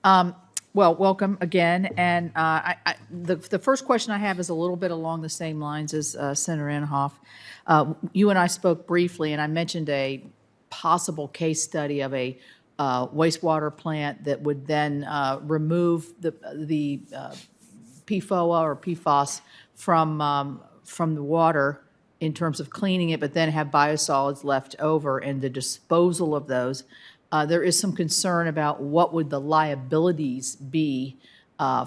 Well, welcome again. And the first question I have is a little bit along the same lines as Senator Inhofe. You and I spoke briefly, and I mentioned a possible case study of a wastewater plant that would then remove the PFOA or PFAS from the water in terms of cleaning it, but then have biosolids left over and the disposal of those. There is some concern about what would the liabilities be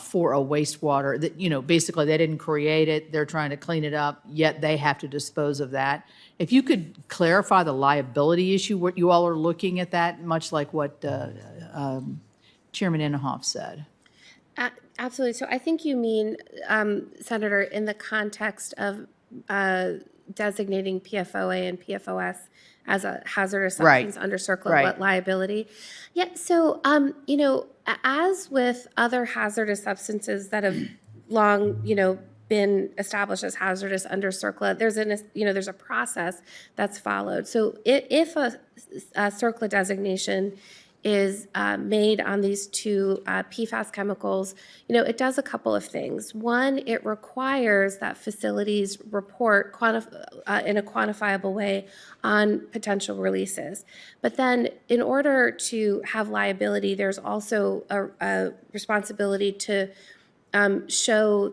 for a wastewater that, basically they didn't create it, they're trying to clean it up, yet they have to dispose of that. If you could clarify the liability issue, what you all are looking at that, much like what Chairman Inhofe said. Absolutely. So I think you mean, Senator, in the context of designating PFOA and PFOS as a hazardous substance under CERCLA liability. Yeah. So, as with other hazardous substances that have long, been established as hazardous under CERCLA, there's a process that's followed. So if a CERCLA designation is made on these two PFAS chemicals, it does a couple of things. One, it requires that facilities report in a quantifiable way on potential releases. But then in order to have liability, there's also a responsibility to show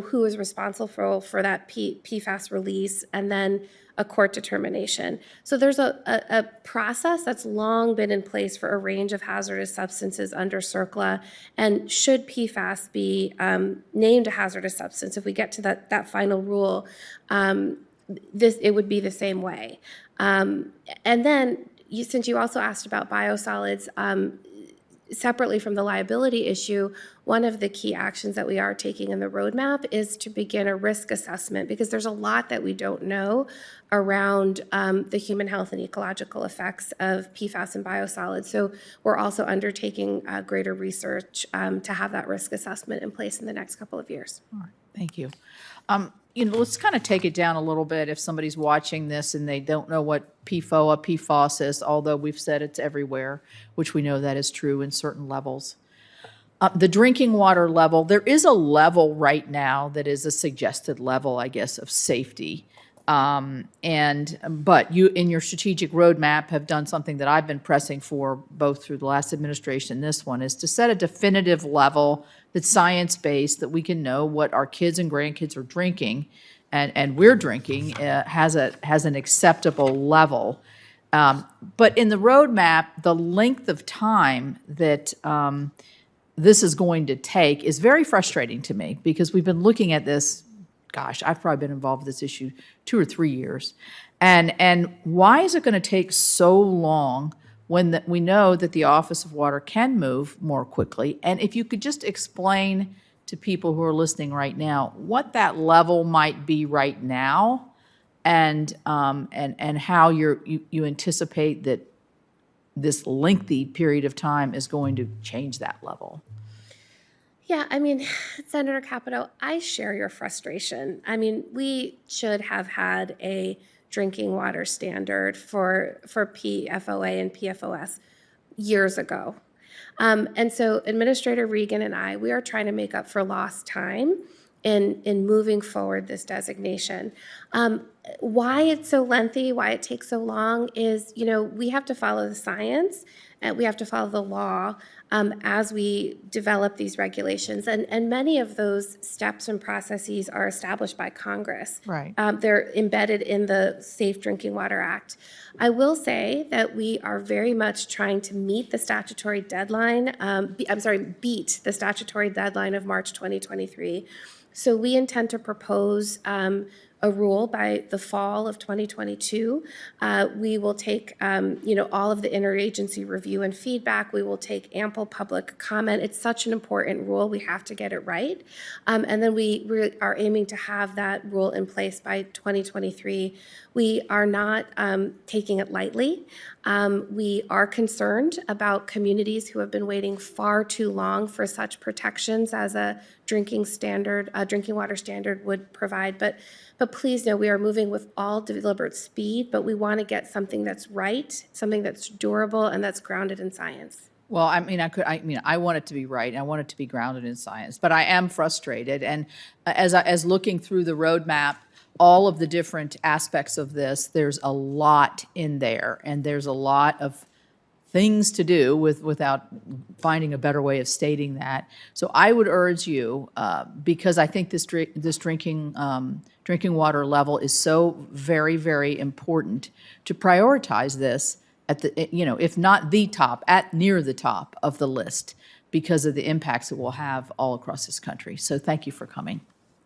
who is responsible for that PFAS release, and then a court determination. So there's a process that's long been in place for a range of hazardous substances under CERCLA, and should PFAS be named a hazardous substance, if we get to that final rule, it would be the same way. And then, since you also asked about biosolids, separately from the liability issue, one of the key actions that we are taking in the roadmap is to begin a risk assessment, because there's a lot that we don't know around the human health and ecological effects of PFAS and biosolids. So we're also undertaking greater research to have that risk assessment in place in the next couple of years. All right, thank you. Let's kind of take it down a little bit if somebody's watching this and they don't know what PFOA, PFAS is, although we've said it's everywhere, which we know that is true in certain levels. The drinking water level, there is a level right now that is a suggested level, I guess, of safety. But you, in your strategic roadmap, have done something that I've been pressing for both through the last administration and this one, is to set a definitive level that's science-based, that we can know what our kids and grandkids are drinking, and we're drinking has an acceptable level. But in the roadmap, the length of time that this is going to take is very frustrating to me, because we've been looking at this. Gosh, I've probably been involved with this issue 2 or 3 years. And why is it going to take so long when we know that the Office of Water can move more quickly? And if you could just explain to people who are listening right now what that level might be right now, and how you anticipate that this lengthy period of time is going to change that level. Yeah, Senator Capito, I share your frustration. We should have had a drinking water standard for PFOA and PFOS years ago. And so Administrator Regan and I, we are trying to make up for lost time in moving forward this designation. Why it's so lengthy, why it takes so long is, we have to follow the science, and we have to follow the law as we develop these regulations. And many of those steps and processes are established by Congress. Right. They're embedded in the Safe Drinking Water Act. I will say that we are very much trying to meet the statutory deadline, beat the statutory deadline of March 2023. So we intend to propose a rule by the fall of 2022. We will take, all of the interagency review and feedback. We will take ample public comment. It's such an important rule. We have to get it right. And then we are aiming to have that rule in place by 2023. We are not taking it lightly. We are concerned about communities who have been waiting far too long for such protections as a drinking water standard would provide. But please know we are moving with all deliberate speed, but we want to get something that's right, something that's durable, and that's grounded in science. Well, I want it to be right, and I want it to be grounded in science, but I am frustrated. And as looking through the roadmap, all of the different aspects of this, there's a lot in there, and there's a lot of things to do without finding a better way of stating that. So I would urge you, because I think this drinking water level is so very, very important, to prioritize this at the, if not the top, at near the top of the list, because of the impacts it will have all across this country. So thank you for coming.